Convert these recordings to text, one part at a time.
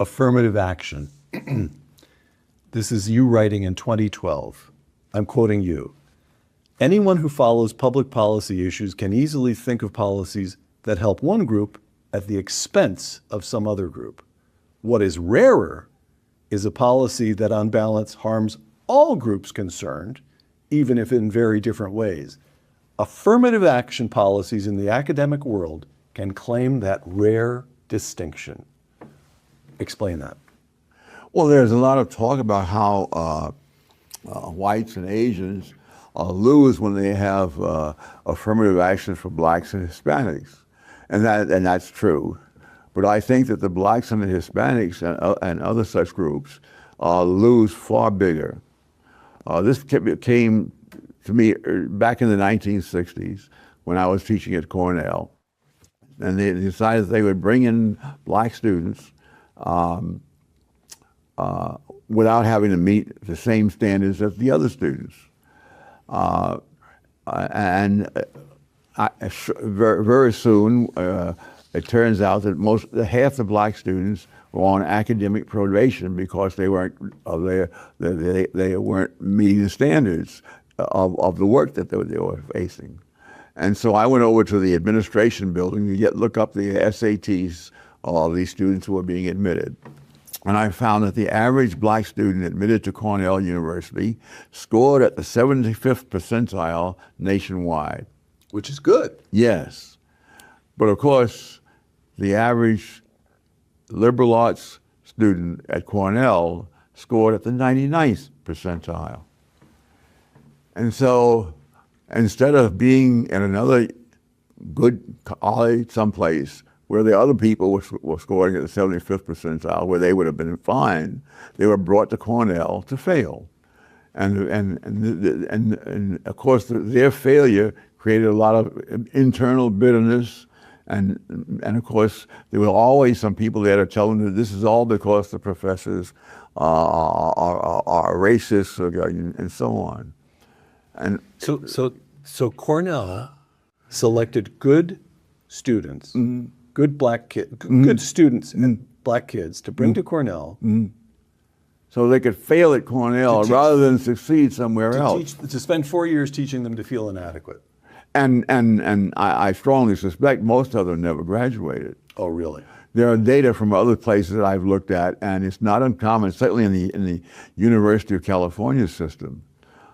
affirmative action. This is you writing in 2012. I'm quoting you. Anyone who follows public policy issues can easily think of policies that help one group at the expense of some other group. What is rarer is a policy that on balance harms all groups concerned, even if in very different ways. Affirmative action policies in the academic world can claim that rare distinction. Explain that. Well, there's a lot of talk about how whites and Asians lose when they have affirmative action for blacks and Hispanics, and that's true. But I think that the blacks and the Hispanics and other such groups lose far bigger. This came to me back in the 1960s when I was teaching at Cornell, and they decided they would bring in black students without having to meet the same standards as the other students. Very soon, it turns out that half the black students were on academic probation because they weren't meeting the standards of the work that they were facing. And so I went over to the administration building to look up the SATs of these students who were being admitted. And I found that the average black student admitted to Cornell University scored at the 75th percentile nationwide. Which is good. Yes. But of course, the average liberal arts student at Cornell scored at the 99th percentile. And so instead of being in another good college someplace where the other people were scoring at the 75th percentile, where they would have been fine, they were brought to Cornell to fail. And of course, their failure created a lot of internal bitterness. And of course, there were always some people there to tell them that this is all because the professors are racist and so on. And so Cornell selected good students, good black kids, good students and black kids to bring to Cornell. So they could fail at Cornell rather than succeed somewhere else. To spend 4 years teaching them to feel inadequate. And I strongly suspect most of them never graduated. Oh, really? There are data from other places that I've looked at, and it's not uncommon, certainly in the University of California system,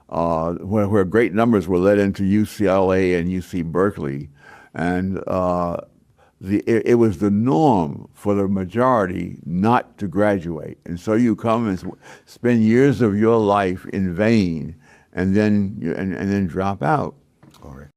where great numbers were led into UCLA and UC Berkeley, and it was the norm for the majority not to graduate. And so you come and spend years of your life in vain, and then drop out. All right.